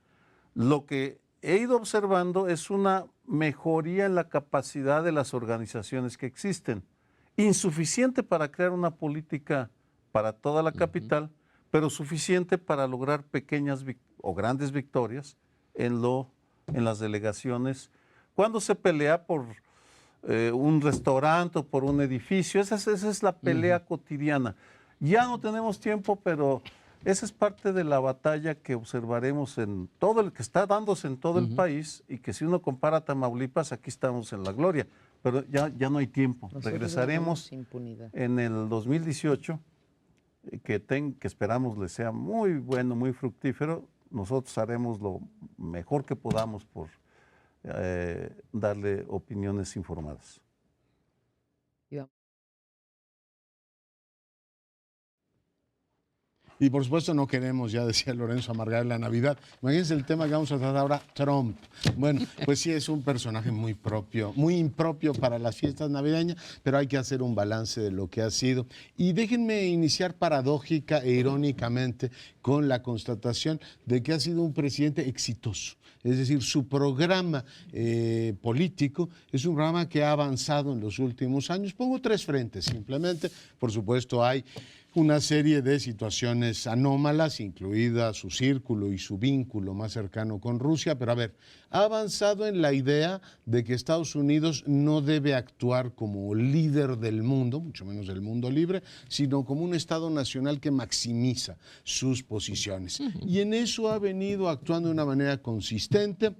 Lo que he ido observando es una mejoría en la capacidad de las organizaciones que existen. Insuficiente para crear una política para toda la capital, pero suficiente para lograr pequeñas o grandes victorias en las delegaciones. Cuando se pelea por un restaurante o por un edificio, esa es la pelea cotidiana. Ya no tenemos tiempo, pero esa es parte de la batalla que observaremos en todo el que está dándose en todo el país, y que si uno compara Tamaulipas, aquí estamos en la gloria, pero ya no hay tiempo. Nosotros Regresaremos tenemos impunidad. en el 2018, que esperamos les sea muy bueno, muy fructífero. Nosotros haremos lo mejor que podamos por darle opiniones informadas. Y por supuesto no queremos, ya decía Lorenzo, amargar la Navidad. Imagínense el tema que vamos a tratar ahora, Trump. Bueno, pues sí, es un personaje muy propio, muy impropio para las fiestas navideñas, pero hay que hacer un balance de lo que ha sido. Y déjenme iniciar paradójica e irónicamente con la constatación de que ha sido un presidente exitoso. Es decir, su programa político es un programa que ha avanzado en los últimos años. Pongo 3 frentes simplemente. Por supuesto, hay una serie de situaciones anómalas, incluida su círculo y su vínculo más cercano con Rusia, pero a ver, ha avanzado en la idea de que Estados Unidos no debe actuar como líder del mundo, mucho menos del mundo libre, sino como un Estado nacional que maximiza sus posiciones. Y en eso ha venido actuando de una manera consistente,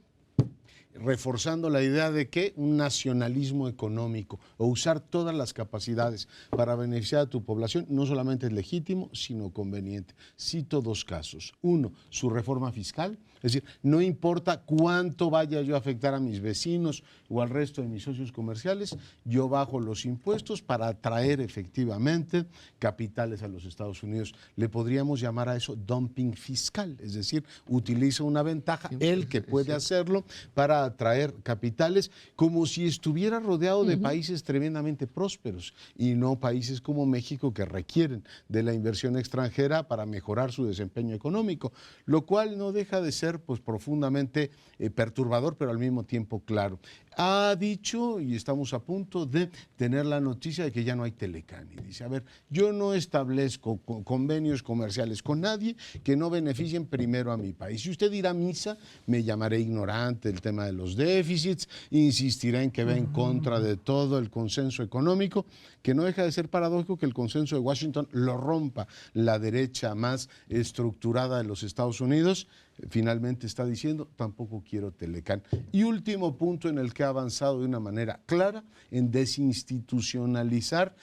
reforzando la idea de que un nacionalismo económico o usar todas las capacidades para beneficiar a tu población no solamente es legítimo, sino conveniente. Cito 2 casos. 1, su reforma fiscal, es decir, no importa cuánto vaya yo a afectar a mis vecinos o al resto de mis socios comerciales, yo bajo los impuestos para atraer efectivamente capitales a los Estados Unidos. Le podríamos llamar a eso dumping fiscal, es decir, utiliza una ventaja, el que puede hacerlo, para atraer capitales, como si estuviera rodeado de países tremendamente prósperos y no países como México, que requieren de la inversión extranjera para mejorar su desempeño económico, lo cual no deja de ser pues profundamente perturbador, pero al mismo tiempo claro. Ha dicho, y estamos a punto de tener la noticia de que ya no hay Telecán, y dice, a ver, yo no establezco convenios comerciales con nadie que no beneficien primero a mi país. Si usted irá a misa, me llamaré ignorante del tema de los déficits, insistirá en que va en contra de todo el consenso económico, que no deja de ser paradójico que el consenso de Washington lo rompa la derecha más estructurada de los Estados Unidos. Finalmente está diciendo, tampoco quiero Telecán. Y último punto en el que ha avanzado de una manera clara, en desinstitucionalizar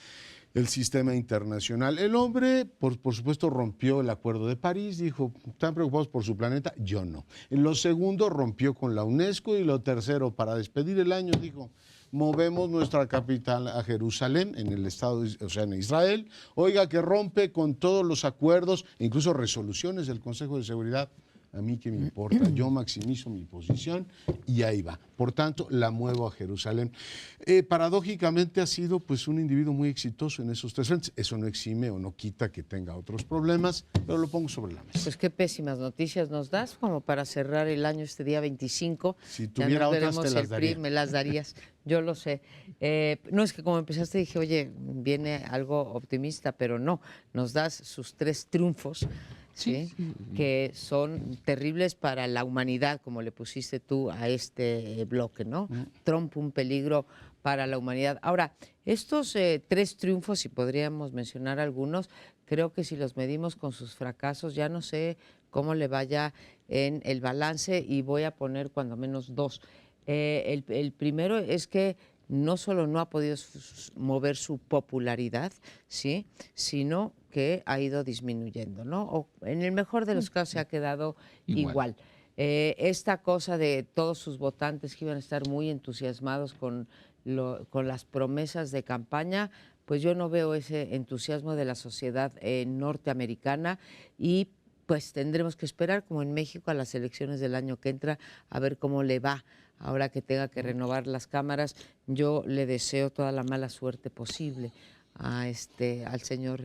el sistema internacional. El hombre, por supuesto, rompió el Acuerdo de París, dijo, ¿están preocupados por su planeta? Yo no. En lo segundo, rompió con la UNESCO, y lo tercero, para despedir el año, dijo, movemos nuestra capital a Jerusalén, en el estado, o sea, en Israel. Oiga, que rompe con todos los acuerdos, incluso resoluciones del Consejo de Seguridad. A mí qué me importa, yo maximizo mi posición y ahí va. Por tanto, la muevo a Jerusalén. Paradójicamente ha sido pues un individuo muy exitoso en esos 3 frentes. Eso no exime o no quita que tenga otros problemas, pero lo pongo sobre la mesa. Pues qué pésimas noticias nos das como para cerrar el año este día 25. Si tuviera otras, te las daría. Me las darías, yo lo sé. No, es que como empezaste dije, oye, viene algo optimista, pero no, nos das sus 3 triunfos. ¿sí? Que son terribles para la humanidad, como le pusiste tú a este bloque, ¿no? Trump, un peligro para la humanidad. Ahora, estos 3 triunfos, si podríamos mencionar algunos, creo que si los medimos con sus fracasos, ya no sé cómo le vaya en el balance, y voy a poner cuando menos 2. El primero es que no solo no ha podido mover su popularidad, ¿sí? Sino que ha ido disminuyendo, ¿no? O en el mejor de los casos se ha quedado igual. Esta cosa de todos sus votantes que iban a estar muy entusiasmados con las promesas de campaña, pues yo no veo ese entusiasmo de la sociedad norteamericana, y pues tendremos que esperar, como en México, a las elecciones del año que entra, a ver cómo le va. Ahora que tenga que renovar las cámaras, yo le deseo toda la mala suerte posible al señor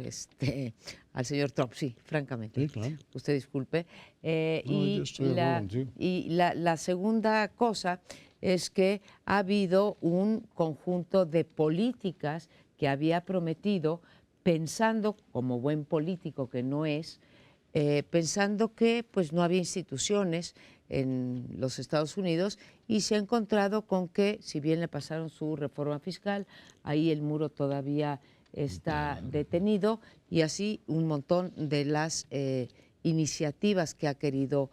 Trump, sí, francamente. Sí, claro. Usted disculpe. Yo estoy de acuerdo contigo. La segunda cosa es que ha habido un conjunto de políticas que había prometido, pensando, como buen político que no es, pensando que pues no había instituciones en los Estados Unidos, y se ha encontrado con que, si bien le pasaron su reforma fiscal, ahí el muro todavía está detenido, y así un montón de las iniciativas que ha querido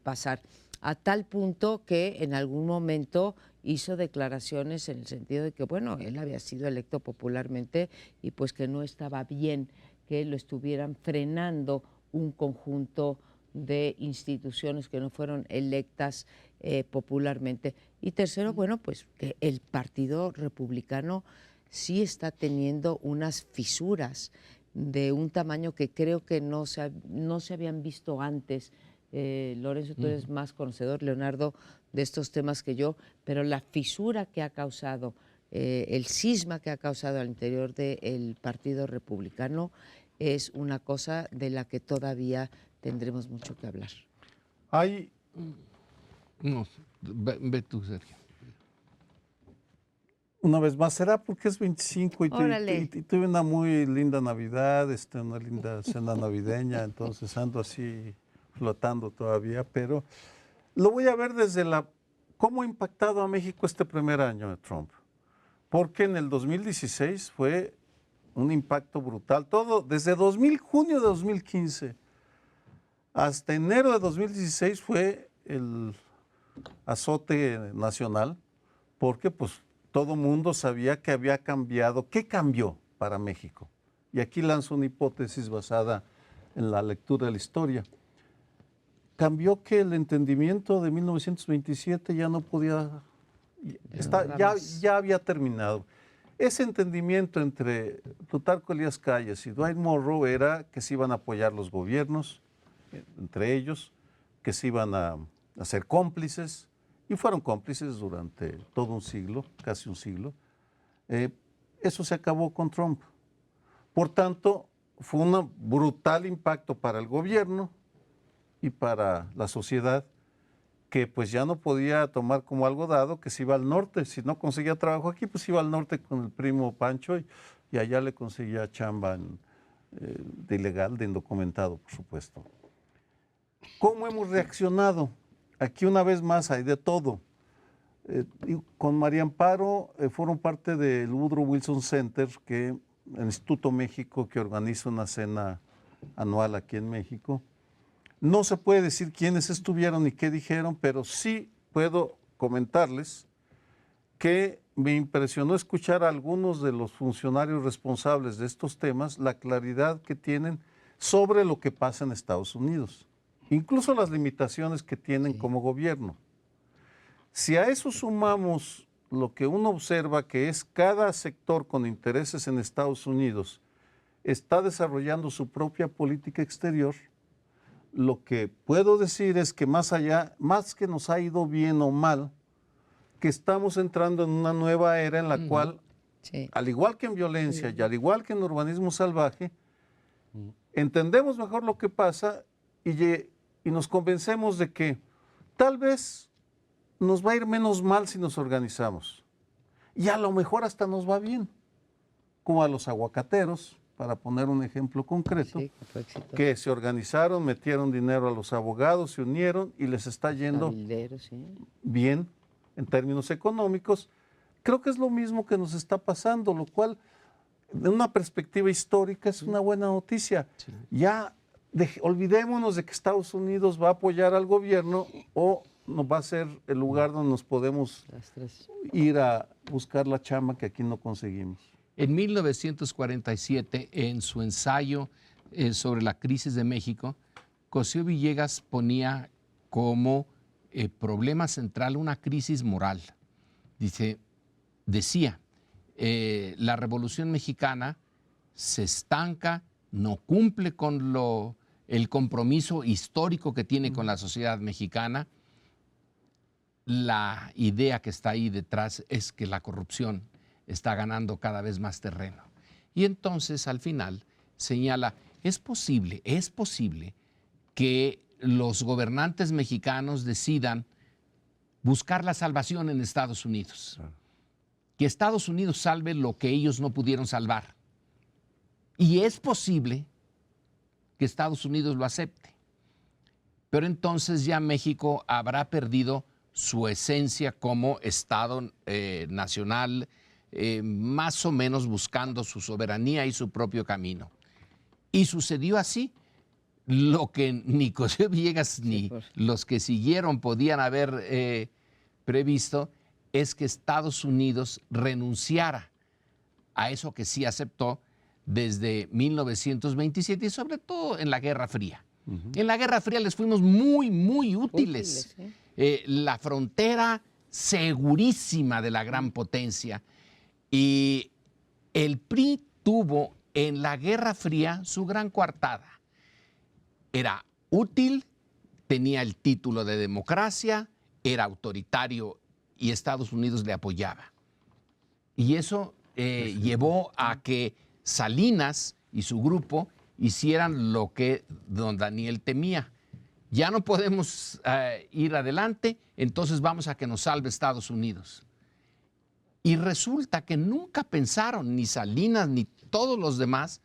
pasar, a tal punto que en algún momento hizo declaraciones en el sentido de que, bueno, él había sido electo popularmente y pues que no estaba bien que lo estuvieran frenando un conjunto de instituciones que no fueron electas popularmente. Y tercero, bueno, pues que el Partido Republicano sí está teniendo unas fisuras de un tamaño que creo que no se habían visto antes. Lorenzo, tú eres más conocedor, Leonardo, de estos temas que yo, pero la fisura que ha causado, el cisma que ha causado al interior del Partido Republicano es una cosa de la que todavía tendremos mucho que hablar. Hay No, ve tú, Sergio. una vez más, será porque es 25 Órale. y tuve una muy linda Navidad, una linda cena navideña, entonces ando así flotando todavía, pero lo voy a ver desde cómo ha impactado a México este primer año de Trump. Porque en el 2016 fue un impacto brutal. Todo, desde junio de 2015 hasta enero de 2016 fue el azote nacional, porque pues todo mundo sabía que había cambiado. ¿Qué cambió para México? Y aquí lanzo una hipótesis basada en la lectura de la historia. Cambió que el entendimiento de 1927 ya no podía, ya había terminado. Ese entendimiento entre Plutarco Elías Calles y Dwight Monroe era que se iban a apoyar los gobiernos, entre ellos, que se iban a ser cómplices, y fueron cómplices durante todo un siglo, casi un siglo. Eso se acabó con Trump. Por tanto, fue un brutal impacto para el gobierno y para la sociedad, que pues ya no podía tomar como algo dado que se iba al norte. Si no conseguía trabajo aquí, pues iba al norte con el primo Pancho y allá le conseguía chamba de ilegal, de indocumentado, por supuesto. ¿Cómo hemos reaccionado? Aquí una vez más hay de todo. Con María Amparo fueron parte del Woodrow Wilson Center, el Instituto México, que organiza una cena anual aquí en México. No se puede decir quiénes estuvieron y qué dijeron, pero sí puedo comentarles que me impresionó escuchar a algunos de los funcionarios responsables de estos temas, la claridad que tienen sobre lo que pasa en Estados Unidos, incluso las limitaciones que tienen como gobierno. Si a eso sumamos lo que uno observa, que es cada sector con intereses en Estados Unidos está desarrollando su propia política exterior, lo que puedo decir es que más que nos ha ido bien o mal, que estamos entrando en una nueva era en la cual, al igual que en violencia y al igual que en urbanismo salvaje, entendemos mejor lo que pasa y nos convencemos de que tal vez nos va a ir menos mal si nos organizamos. Y a lo mejor hasta nos va bien, como a los aguacateros, para poner un ejemplo concreto, Sí, que fue exitoso. que se organizaron, metieron dinero a los abogados, se unieron y les está yendo Cabilderos, sí. bien en términos económicos. Creo que es lo mismo que nos está pasando, lo cual, de una perspectiva histórica, es una buena noticia. Ya olvidémonos de que Estados Unidos va a apoyar al gobierno o no va a ser el lugar donde nos podemos Las tres. ir a buscar la chamba que aquí no conseguimos. En 1947, en su ensayo sobre la crisis de México, Cosío Villegas ponía como problema central una crisis moral. Decía, la Revolución Mexicana se estanca, no cumple con el compromiso histórico que tiene con la sociedad mexicana. La idea que está ahí detrás es que la corrupción está ganando cada vez más terreno. Y entonces, al final, señala, es posible que los gobernantes mexicanos decidan buscar la salvación en Estados Unidos. Que Estados Unidos salve lo que ellos no pudieron salvar. Y es posible que Estados Unidos lo acepte. Pero entonces ya México habrá perdido su esencia como Estado nacional, más o menos buscando su soberanía y su propio camino. Y sucedió así. Lo que ni Cosío Villegas ni los que siguieron podían haber previsto es que Estados Unidos renunciara a eso que sí aceptó desde 1927 y sobre todo en la Guerra Fría. En la Guerra Fría les fuimos muy, muy útiles. La frontera segurísima de la gran potencia. Y el PRI tuvo en la Guerra Fría su gran coartada. Era útil, tenía el título de democracia, era autoritario y Estados Unidos le apoyaba. Y eso llevó a que Salinas y su grupo hicieran lo que don Daniel temía. Ya no podemos ir adelante, entonces vamos a que nos salve Estados Unidos. Y resulta que nunca pensaron, ni Salinas ni todos los demás,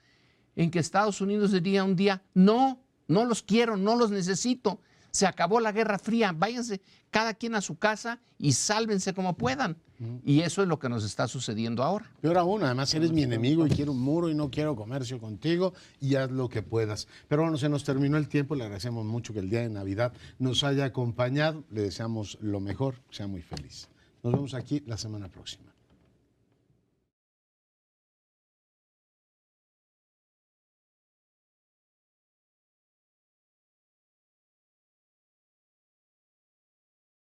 en que Estados Unidos diría un día, no los quiero, no los necesito, se acabó la Guerra Fría, váyanse cada quien a su casa y sálvense como puedan. Y eso es lo que nos está sucediendo ahora. Peor aún, además eres mi enemigo y quiero un muro y no quiero comercio contigo y haz lo que puedas. Pero bueno, se nos terminó el tiempo, le agradecemos mucho que el día de Navidad nos haya acompañado, le deseamos lo mejor, sea muy feliz. Nos vemos aquí la semana próxima.